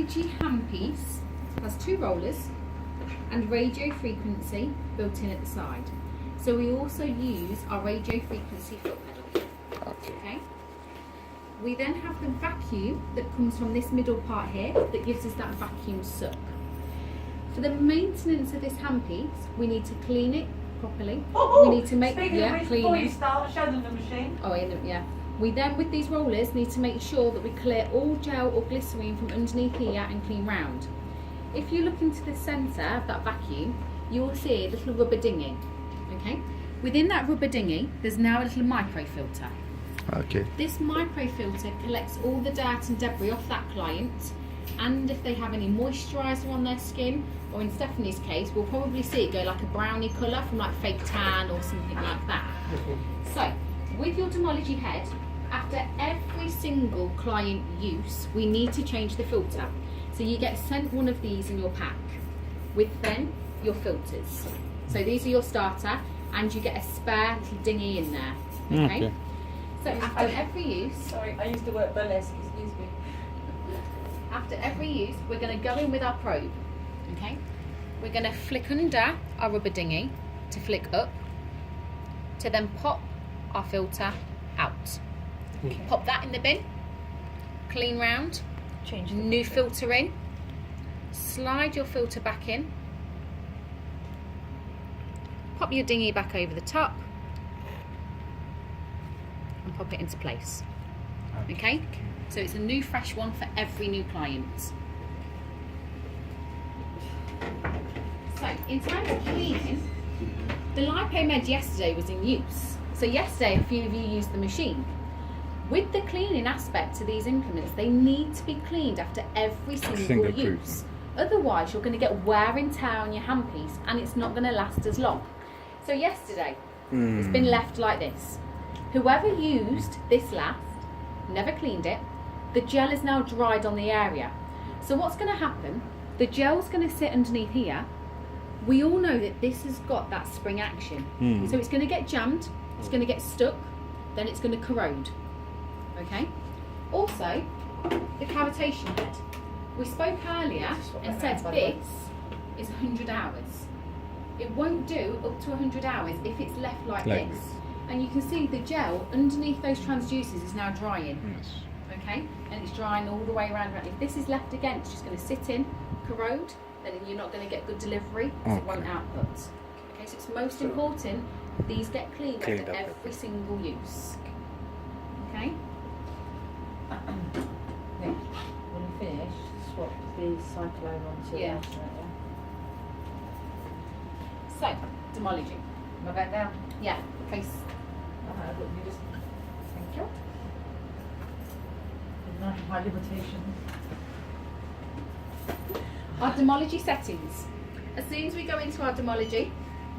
handpiece has 2 rollers and radio frequency built in at the side. So we also use our radio frequency foot pedal. Okay. We then have the vacuum that comes from this middle part here that gives us that vacuum suck. For the maintenance of this handpiece, we need to clean it properly. We need to make clean before you start, show them the machine. Oh yeah. We then, with these rollers, need to make sure that we clear all gel or glycerine from underneath here and clean round. If you look into the centre of that vacuum, you will see a little rubber dinghy. Okay. Within that rubber dinghy, there's now a little microfilter. Okay. This microfilter collects all the dirt and debris off that client, and if they have any moisturiser on their skin, or in Stephanie's case, we'll probably see it go like a brownie colour from like fake tan or something like that. So, with your Dermology head, after every single client use, we need to change the filter. So you get sent one of these in your pack, with then your filters. So these are your starter, and you get a spare little dinghy in there. Okay. So after every use, Sorry, I used to work burlesque, excuse me. After every use, we're going to go in with our probe. Okay. We're going to flick under our rubber dinghy to flick up, to then pop our filter out. Okay. Pop that in the bin, clean round, Change new filter in, slide your filter back in, pop your dinghy back over the top, and pop it into place. Okay? So it's a new fresh one for every new client. So in terms of cleaning, the LipoMed yesterday was in use. So yesterday a few of you used the machine. With the cleaning aspect to these implements, they need to be cleaned after every single use. Otherwise you're going to get wear and tear on your handpiece and it's not going to last as long. So yesterday, it's been left like this. Whoever used this last, never cleaned it, the gel is now dried on the area. So what's going to happen, the gel's going to sit underneath here. We all know that this has got that spring action. So it's going to get jammed, it's going to get stuck, then it's going to corrode. Okay? Also, the cavitation head. We spoke earlier and said this is 100 hours. It won't do up to 100 hours if it's left like this. And you can see the gel underneath those transducers is now drying. Yes. Okay? And it's drying all the way around. If this is left again, it's just going to sit in, corrode, then you're not going to get good delivery because it won't output. Okay, so it's most important these get cleaned after every single use. Okay? When you finish, swap the cyclone onto the alternate, So, Dermology. Am I back down? Yeah, face. You just, thank you. Good night, my limitations. Our Dermology settings. As soon as we go into our Dermology,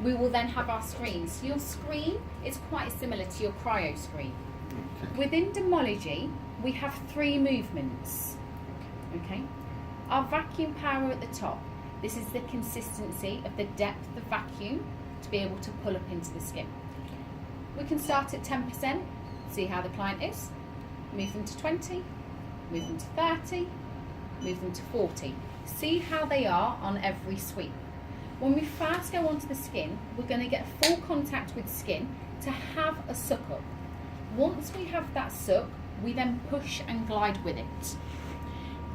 we will then have our screens. So your screen is quite similar to your cryo screen. Within Dermology, we have 3 movements. Okay. Our vacuum power at the top. This is the consistency of the depth of vacuum to be able to pull up into the skin. We can start at 10%, see how the client is, move them to 20, move them to 30, move them to 40. See how they are on every sweep. When we first go onto the skin, we're going to get full contact with skin to have a suck up. Once we have that suck, we then push and glide with it.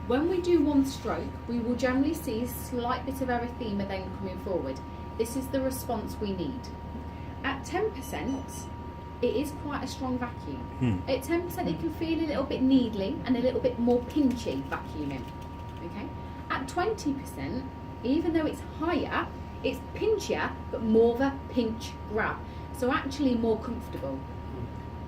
When we do one stroke, we will generally see a slight bit of erythema then coming forward. This is the response we need. At 10%, it is quite a strong vacuum. At 10%, it can feel a little bit needly and a little bit more pinchy vacuuming. Okay. At 20%, even though it's higher, it's pinchier, but more of a pinch grab. So actually more comfortable.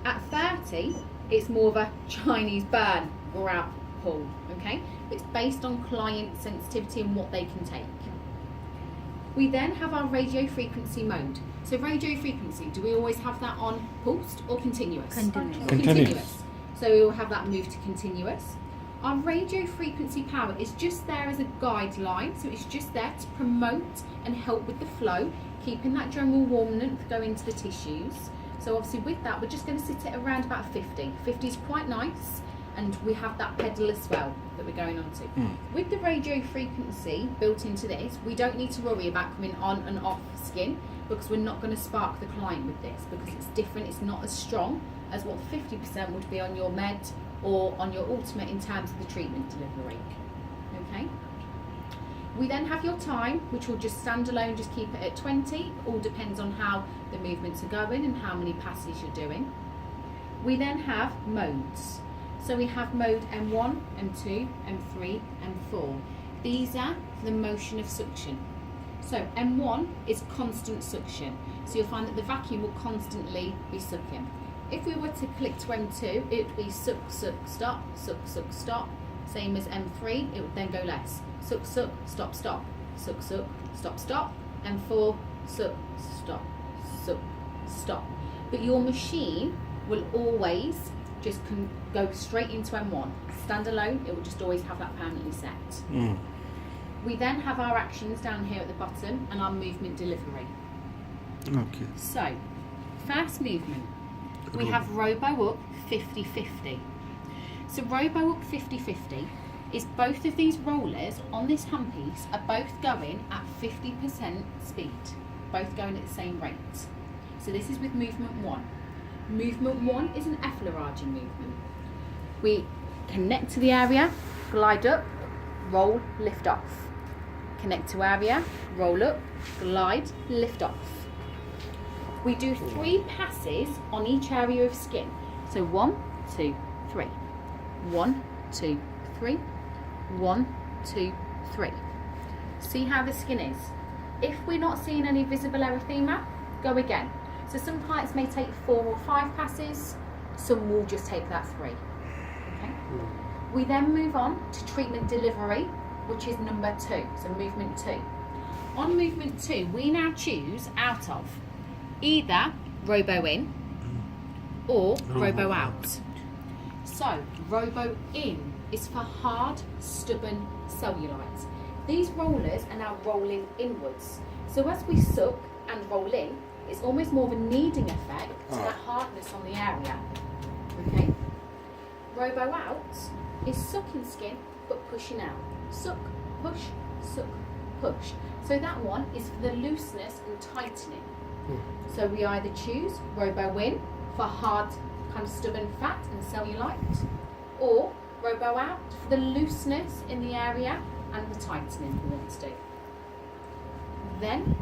At 30, it's more of a Chinese burn grab pull. Okay. It's based on client sensitivity and what they can take. We then have our radio frequency mode. So radio frequency, do we always have that on pulsed or continuous? Continuous. So we will have that move to continuous. Our radio frequency power is just there as a guideline, so it's just there to promote and help with the flow, keeping that general warmth going to the tissues. So obviously with that, we're just going to sit at around about 50. 50 is quite nice. and we have that pedal as well that we're going on to. With the radio frequency built into this, we don't need to worry about coming on and off skin, because we're not going to spark the client with this, because it's different. It's not as strong as what 50% would be on your med or on your ultimate in terms of the treatment delivery. Okay. We then have your time, which will just stand alone, just keep it at 20. All depends on how the movements are going and how many passes you're doing. We then have modes. So we have mode M1, M2, M3, M4. These are for the motion of suction. So M1 is constant suction. So you'll find that the vacuum will constantly be sucking. If we were to click to M2, it would be suck, suck, stop, suck, suck, stop. Same as M3, it would then go less. Suck, suck, stop, stop. Suck, suck, stop, stop. M4, suck, stop, suck, stop. But your machine will always just go straight into M1. Stand alone, it will just always have that permanently set. We then have our actions down here at the bottom and our movement delivery. Okay. So, first movement, we have robo up 50-50. So robo up 50-50 is both of these rollers on this handpiece are both going at 50% speed, both going at the same rate. So this is with movement 1. Movement 1 is an effleuraging movement. We connect to the area, glide up, roll, lift off. Connect to area, roll up, glide, lift off. We do 3 passes on each area of skin. So 1, 2, 3. 1, 2, 3. 1, 2, 3. See how the skin is. If we're not seeing any visible erythema, go again. So some clients may take 4 or 5 passes, some will just take that 3. Okay. We then move on to treatment delivery, which is number 2, so movement 2. On movement 2, we now choose out of either robo in or robo out. So robo in is for hard, stubborn cellulite. These rollers are now rolling inwards. So as we suck and roll in, it's almost more of a kneading effect to that hardness on the area. Okay. Robo out is sucking skin but pushing out. Suck, push, suck, push. So that one is for the looseness and tightening. So we either choose robo in for hard, kind of stubborn fat and cellulite, or robo out for the looseness in the area and the tightening we want to do. Then,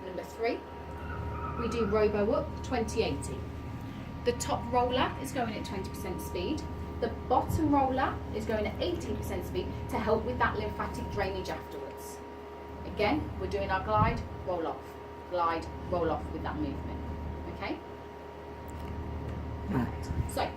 number 3, we do robo up 20-80. The top roller is going at 20% speed. The bottom roller is going at 18% speed to help with that lymphatic drainage afterwards. Again, we're doing our glide, roll off, glide, roll off with that movement. Okay? Perfect. So,